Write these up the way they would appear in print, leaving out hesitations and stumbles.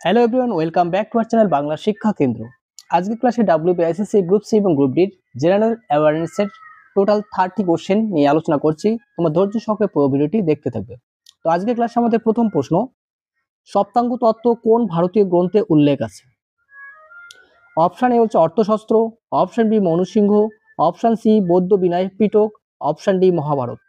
Hello everyone, welcome back to our channel Bangla শিক্ষা কেন্দ্র। আজকে ক্লাসে ডাব্লিউবিআইএসএসসি গ্রুপ সি এবং গ্রুপ ডির জেনারেল অ্যাওয়ারনেসের টোটাল 30 কোশ্চেন নিয়ে আলোচনা করছি। তোমার ধৈর্য সহকারে পুরো ভিডিওটি দেখতে থাকবে। তো আজকে ক্লাসে আমাদের প্রথম প্রশ্ন, সপ্তাঙ্গ তত্ত্ব কোন ভারতীয় গ্রন্থে উল্লেখ আছে? অপশন এ হচ্ছে অর্থশাস্ত্র, অপশন বি মনুসিংহ, অপশন সি বৌদ্ধ বিনয় পিটক, অপশন ডি মহাভারত।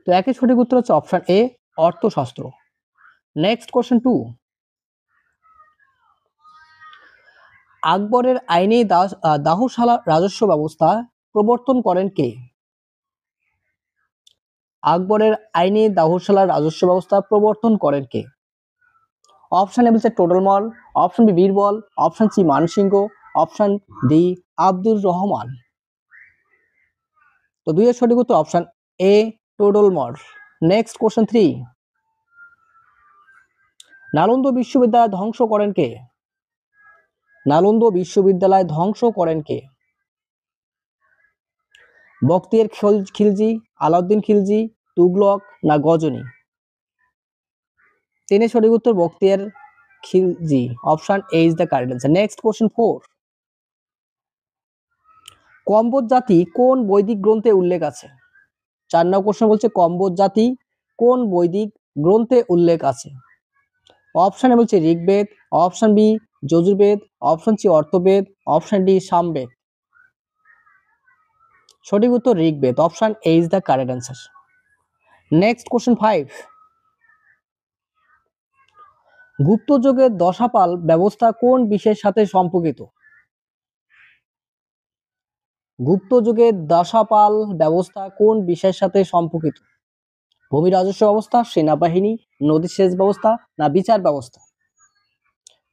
তো একই সঠিক উত্তর হচ্ছে option A Arthashastra. Next question 2, আকবরের আইনি দাহশালা রাজস্ব ব্যবস্থা প্রবর্তন করেন কে? আকবরের আইনি দাহশালা রাজস্ব ব্যবস্থা প্রবর্তন করেন কে? অপশন এ বলছে Todarmal, option B Birbal, option C Mansingh, option D Abdur Rahman. তো দুইয়ের সঠিক উত্তর option A Todarmal. Next question 3, Nalanda বিশ্ববিদ্যালয় ধ্বংস করেন কে? নালন্দা বিশ্ববিদ্যালয় ধ্বংস করেন কে? বখতিয়ার খিলজি, আলাউদ্দিন খিলজি, তুগলক না গজনী? তিনের সঠিক উত্তর Bakhtiyar Khilji. Option A is the correct answer. Next question 4, Kamboj জাতি কোন বৈদিক গ্রন্থে উল্লেখ আছে? 4 নম্বর কোশ্চেন বলছে কম্বোজ জাতি কোন বৈদিক গ্রন্থে উল্লেখ আছে? অপশন এ বলছে Rigveda, option B Yajurveda, option C Atharvaveda, option D Samaveda. সঠিক উত্তর Rigveda. Option A is the correct answer. Next question 5, Gupta যুগের দশাপাল ব্যবস্থা কোন বিষয়ের সাথে সম্পর্কিত? গুপ্ত যুগের দশাপাল ব্যবস্থা কোন বিষয়ের সাথে সম্পর্কিত? ভূমি রাজস্ব ব্যবস্থা, সেনাবাহিনী, নদী সেচ ব্যবস্থা না বিচার ব্যবস্থা?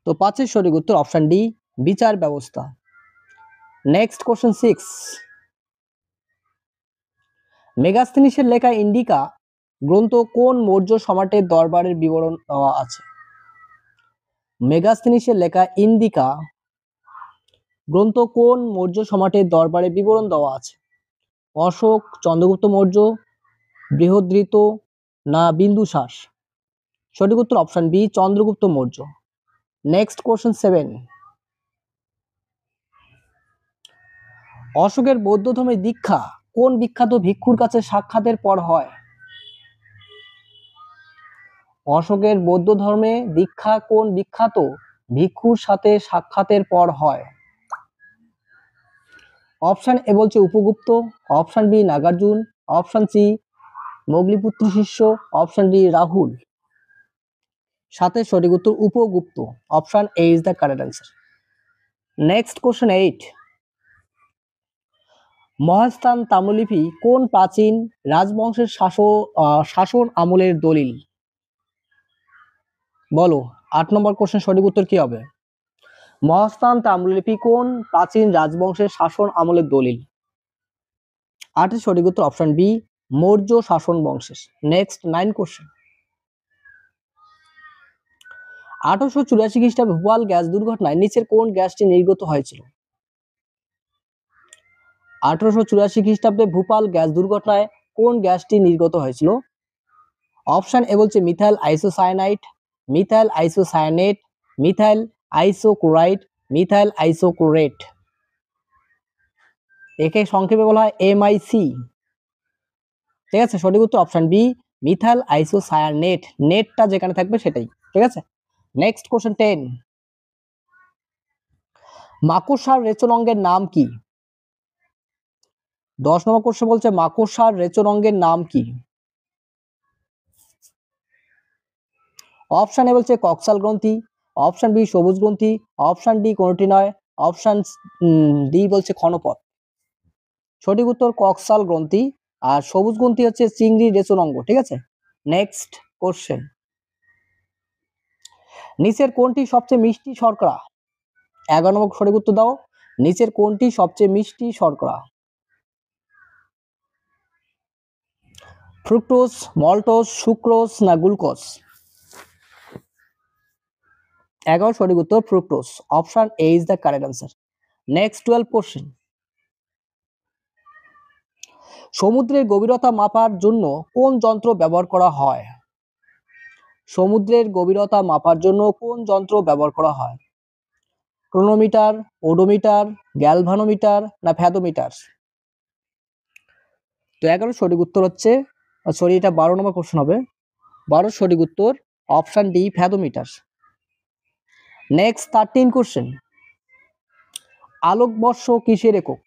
তো 5 সঠিক উত্তর অপশন ডি বিচার ব্যবস্থা। নেক্সট কোশ্চেন 6, মেগাস্থিনিসের লেখা ইন্ডিকা গ্রন্থ কোন মৌর্য সম্রাটের দরবারের বিবরণ দেওয়া আছে? মেগাস্থিনিসের লেখা ইন্ডিকা গ্রন্থ কোন মৌর্য সম্রাটের দরবারে বিবরণ দেওয়া আছে? অশোক, চন্দ্রগুপ্ত মৌর্য, বৃহদ্রথ না বিন্দুসার? সঠিক উত্তর option B Chandragupta Maurya. Next question 7, অশোকের বৌদ্ধ ধর্মের দীক্ষা কোন বিখ্যাত ভিক্ষুর কাছে সাক্ষাতের পর হয়? অশোকের বৌদ্ধ ধর্মে দীক্ষা কোন বিখ্যাত ভিক্ষুর সাথে সাক্ষাতের পর হয়? অপশন এ বলছে Upagupta, option B Nagarjuna, option C Moggaliputta শিষ্য, অপশন ডি রাহুল। 7 সঠিক উত্তর Upagupta. Option A is the correct answer. Next question 8, Mahasthan তাম্রলিপি কোন প্রাচীন রাজবংশের শাসন আমলের দলিল? বলো 8 নম্বর কোশ্চেন সঠিক উত্তর কি হবে? মহাস্থান তাম্রলিপি কোন প্রাচীন রাজবংশের শাসন আমলের দলিল? 8 সঠিক উত্তর অপশন বি মৌর্য শাসন বংশের। নেক্সট 9 কোশ্চেন, 1884 খ্রিস্টাব্দে ভোপাল গ্যাস দুর্ঘটনায় নিচের কোন গ্যাসটি নির্গত হয়েছিল? 1884 খ্রিস্টাব্দে ভোপাল গ্যাস দুর্ঘটনায় কোন গ্যাসটি নির্গত হয়েছিল? অপশন এ বলছে methyl isocyanide, methyl isocyanate, methyl isochloride, methyl isochlorate. একে সংক্ষেপে বলা হয় এমআইসি। ঠিক আছে, সঠিক উত্তর অপশন বি মিথাইল আইসোসায়ানেট। নেটটা যেখানে থাকবে সেটাই। ঠিক আছে, নেক্সট কোশ্চেন 10, মাকড়সার রেচনাঙ্গের নাম কি? 10 নম্বর কোশ্চেন বলছে মাকড়সার রেচনাঙ্গের নাম কি? অপশন এ বলছে কক্সাল গ্রন্থি, অপশন বি সবুজ গ্রন্থি, অপশন ডি কোনটি নয়, অপশন ডি বলছে ক্ষণপথ। সঠিক উত্তর কক্সাল গ্রন্থি, আর সবুজ গ্রন্থি হচ্ছে চিংড়ি রেচনাঙ্গ। ঠিক আছে, নেক্সট কোশ্চেন, নিচের কোনটি সবচেয়ে মিষ্টি শর্করা? 11 নম্বর সঠিক উত্তর দাও, নিচের কোনটি সবচেয়ে মিষ্টি শর্করা? ফ্রুক্টোজ, মল্টোজ, সুক্রোজ না গ্লুকোজ? 11 সঠিক উত্তর fructose. Option A is the correct answer. Next 12 question, সমুদ্রের গভীরতা মাপার জন্য কোন যন্ত্র ব্যবহার করা হয়? সমুদ্রের গভীরতা মাপার জন্য কোন যন্ত্র ব্যবহার করা হয়? ক্রোনোমিটার, ওডোমিটার, গ্যালভানোমিটার না ফ্যাথোমিটার? তো 11 সঠিক উত্তর হচ্ছে, সরি এটা 12 নম্বর কোশ্চেন হবে। 12 সঠিক উত্তর option D fathometer. Next 13 question. আলোকবর্ষ কিসের একক?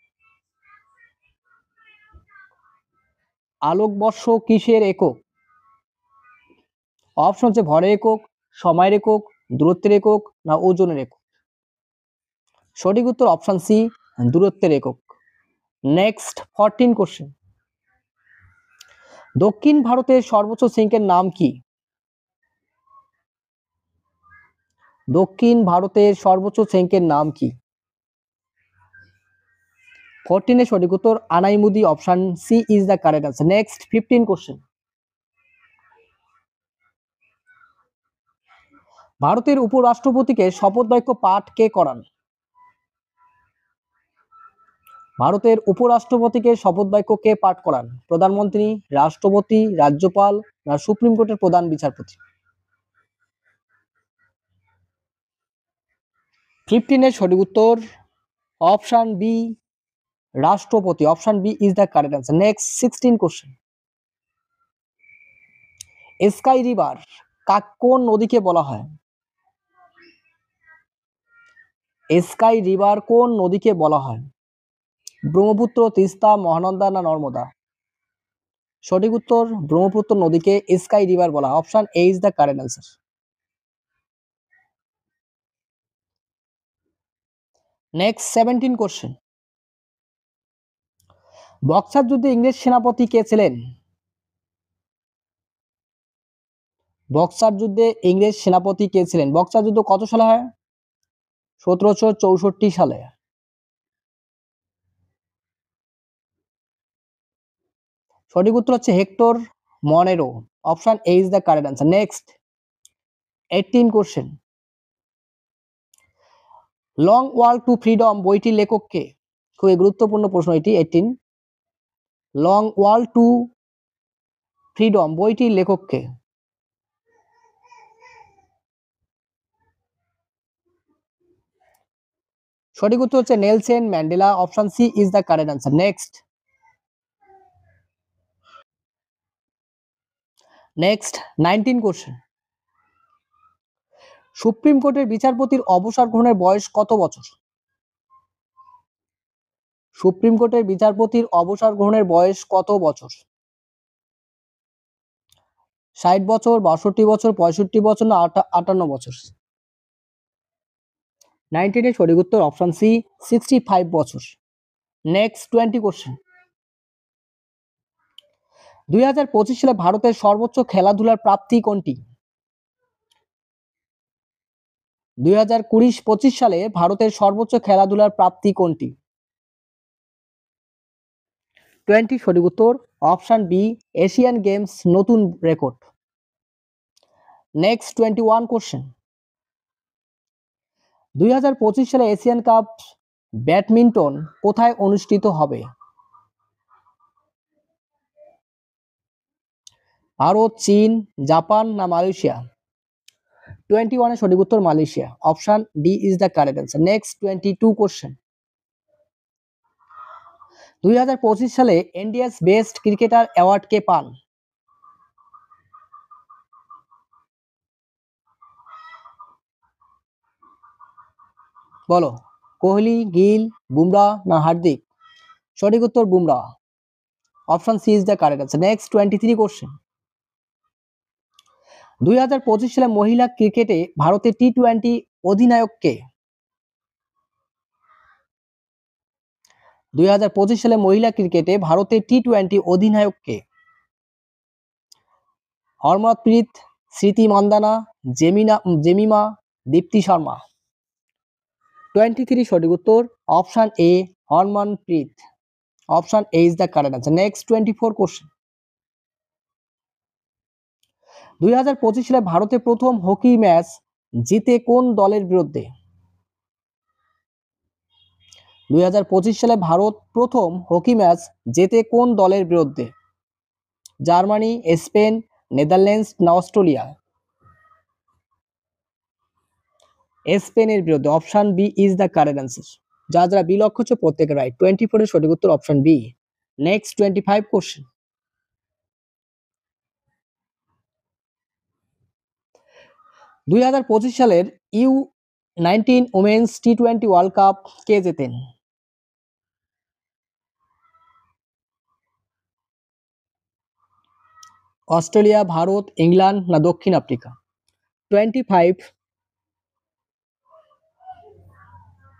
আলোকবর্ষ কিসের একক? অপশন হচ্ছে ভরের একক, সময়ের একক, দূরত্বের একক না ওজনের একক? সঠিক উত্তর অপশন সি, দূরত্বের একক। Next 14 question. দক্ষিণ ভারতের সর্বোচ্চ সিঙ্কের নাম কি? দক্ষিণ ভারতের সর্বোচ্চ সিঙ্কের নাম কি? 14 এর সঠিক উত্তর Anamudi, option C is the correct answer. Next 15 question. ভারতের উপরাষ্ট্রপতিকে শপথ বাক্য পাঠ কে করান? ভারতের উপরাষ্ট্রপতিকে শপথ বাক্য কে পাঠ করান? প্রধানমন্ত্রী, রাষ্ট্রপতি, রাজ্যপাল না সুপ্রিম কোর্টের প্রধান বিচারপতি? 15 এর সঠিক উত্তর অপশন বি, রাষ্ট্রপতি। Option B is the correct answer. Next 16 question. Sky river কোন নদীকে বলা হয়? স্কাই রিভার কোন নদীকে বলা হয়? ব্রহ্মপুত্র, তিস্তা, মহানন্দা না নর্মদা? সঠিক উত্তর ব্রহ্মপুত্র নদীকে স্কাই রিভার বলা হয়। Option A is the correct answer. Next 17 question. Boxer যুদ্ধে ইংরেজ সেনাপতি কে ছিলেন? বক্সার যুদ্ধে ইংরেজ সেনাপতি কে ছিলেন? বক্সার যুদ্ধ কত সালে হয়? 1764 সালে। সঠিক উত্তর হচ্ছে hectare Monero. Option A is the correct answer. Next 18 question. Long walk two freedom বইটির লেখক কে? খুবই গুরুত্বপূর্ণ প্রশ্ন এটি। 18 লং ওয়াক টু ফ্রিডম বইটির লেখক কে? সঠিক উত্তর হচ্ছে Nelson Mandela. Option C is the correct answer. Next 19 question. Supreme কোর্টের বিচারপতির অবসর গ্রহণের বয়স কত বছর? সুপ্রিম কোর্টের বিচারপতির অবসর গ্রহণের বয়স কত বছর? 60 বছর, 62 বছর, 65 বছর না 58 বছর? 19 এর সঠিক উত্তর অপশন সি 65 বছর। Next 20 question. 2025 সালে ভারতের সর্বোচ্চ খেলাধুলার প্রাপ্তি কোনটি? 2020-25 সালে ভারতের সর্বোচ্চ খেলাধুলার প্রাপ্তি কোনটি? 20 সঠিক উত্তর অপশন বি এশিয়ান গেমস নতুন রেকর্ড। Next 21 question. 2025 সালে এশিয়ান কাপ ব্যাডমিন্টন কোথায় অনুষ্ঠিত হবে? ভারত, চীন, জাপান না মালয়েশিয়া? 21 এর সঠিক উত্তর Malaysia. Option D is the correct answer. Next 22 question. 2025 সালে ইন্ডিয়াস বেস্ট ক্রিকেটার অ্যাওয়ার্ড কে পান? বলো, কোহলি, গিল, বুমরা না হার্দিক? সঠিক উত্তর Bumrah. Option C is the correct answer. Next 23 question. 2025 সালে মহিলা ক্রিকেটে ভারতের টি-20 অধিনায়ক কে? 2025 সালে মহিলা ক্রিকেটে ভারতের টি-20 অধিনায়ক কে? হরমনপ্রীত, স্মৃতি মান্দানা, জেমিমা, দীপ্তি শর্মা? 23 সঠিক উত্তর option A Harmanpreet. Option A is the correct answer. Next 24 question. 2025 সালে ভারতের প্রথম হকি ম্যাচ জিতে কোন দলের বিরুদ্ধে? 2025 সালে ভারত প্রথম হকি ম্যাচ জেতে কোন দলের বিরুদ্ধে? জার্মানি, স্পেন, নেদারল্যান্ডস না অস্ট্রেলিয়া? স্পেনের বিরুদ্ধে, option B is the correct answer. যারা বি লক্ষ্য হচ্ছে প্রত্যেকের রাইট। 24 এর সঠিক উত্তর অপশন বি। Next 25 question. 2025 সালের U19 ওমেন্স টি20 ওয়ার্ল্ড কাপ কে জেতেন? অস্ট্রেলিয়া, ভারত, ইংল্যান্ড না দক্ষিণ আফ্রিকা? 25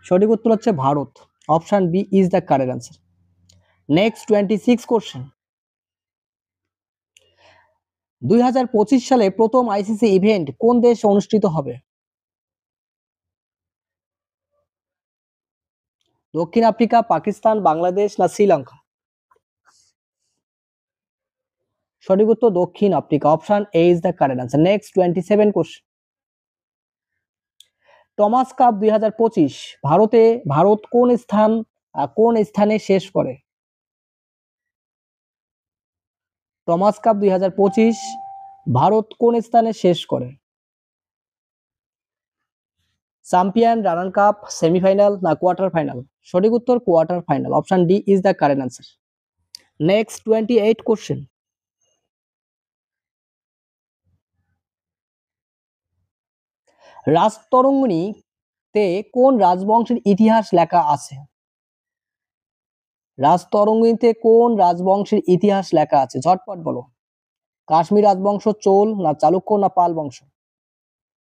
সঠিক উত্তর হচ্ছে Bharat. Option B is the correct answer. Next 26 question. 2025 সালে প্রথম আইসিসি ইভেন্ট কোন দেশে অনুষ্ঠিত হবে? দক্ষিণ আফ্রিকা, পাকিস্তান, বাংলাদেশ না শ্রীলঙ্কা? সঠিক উত্তর দক্ষিণ Africa. Option A is the correct answer. Next 27 question. Thomas cup 2025 Bharat কোন স্থানে শেষ করে? টমাস কাপ 2025 ভারত কোন স্থানে শেষ করে? চ্যাম্পিয়ন, রানার কাপ, সেমিফাইনাল না কোয়ার্টার ফাইনাল? সঠিক উত্তর quarter final. Option D is the correct answer. Next 28 question. রাজতরঙ্গিনীতে কোন রাজবংশের ইতিহাস লেখা আছে? রাজতরঙ্গিনীতে কোন রাজবংশের ইতিহাস লেখা আছে? ঝটপট বলো। কাশ্মীর রাজবংশ, চোল না চালুক্য না পাল বংশ?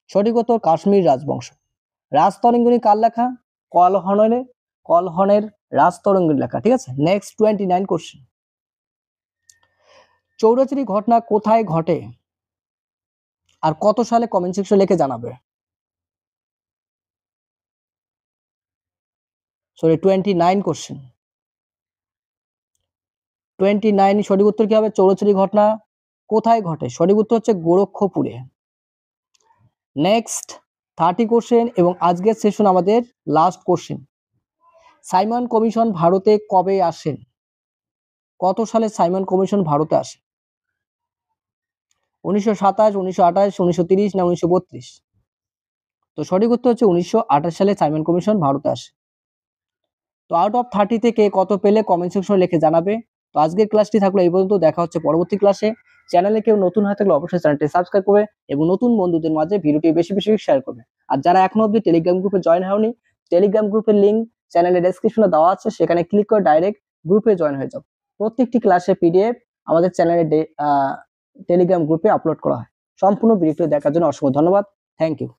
সঠিক উত্তর কাশ্মীর রাজবংশ। রাজতরঙ্গিনী কার লেখা? কলহনের রাজতরঙ্গিনী লেখা। ঠিক আছে। Next 29 question. চৌরাচুরি ঘটনা কোথায় ঘটে আর কত সালে? কমেন্ট সেকশনে লিখে জানাবে। Sorry 29 question. 29 সঠিক উত্তর কি হবে? চৌরাচুরি ঘটনা কোথায় ঘটে? সঠিক উত্তর হচ্ছে গোরক্ষপুরে। নেক্সট 30 কোশ্চেন এবং আজকের সেশন আমাদের লাস্ট কোশ্চেন। সাইমন কমিশন ভারতে কবে আসেন? কত সালে সাইমন কমিশন ভারতে আসে? 1927, 1928, 1930 না 1932? তো সঠিক উত্তর হচ্ছে 1928 সালে সাইমন কমিশন ভারতে আসে। তো আউট অফ 30 থেকে কত পেলে কমেন্ট সেকশনে লিখে জানাবে। তো আজকের ক্লাসটি থাকলো এই পর্যন্ত। দেখা হচ্ছে পরবর্তী ক্লাসে। চ্যানেলে কেউ নতুন হয়ে থাকলে অবশ্যই চ্যানেলটি সাবস্ক্রাইব করবে এবং নতুন বন্ধুদের মাঝে ভিডিওটি বেশি বেশি শেয়ার করবে। আর যারা এখনো অবধি টেলিগ্রাম গ্রুপে জয়েন হয়নি, টেলিগ্রাম গ্রুপের লিংক চ্যানেলের ডেসক্রিপশনে দেওয়া আছে, সেখানে ক্লিক করে ডাইরেক্ট গ্রুপে জয়েন হয়ে যাও। প্রত্যেকটি ক্লাসের পিডিএফ আমাদের চ্যানেলের টেলিগ্রাম গ্রুপে আপলোড করা হয়। সম্পূর্ণ ভিডিওটি দেখার জন্য অসংখ্য ধন্যবাদ। Thank you.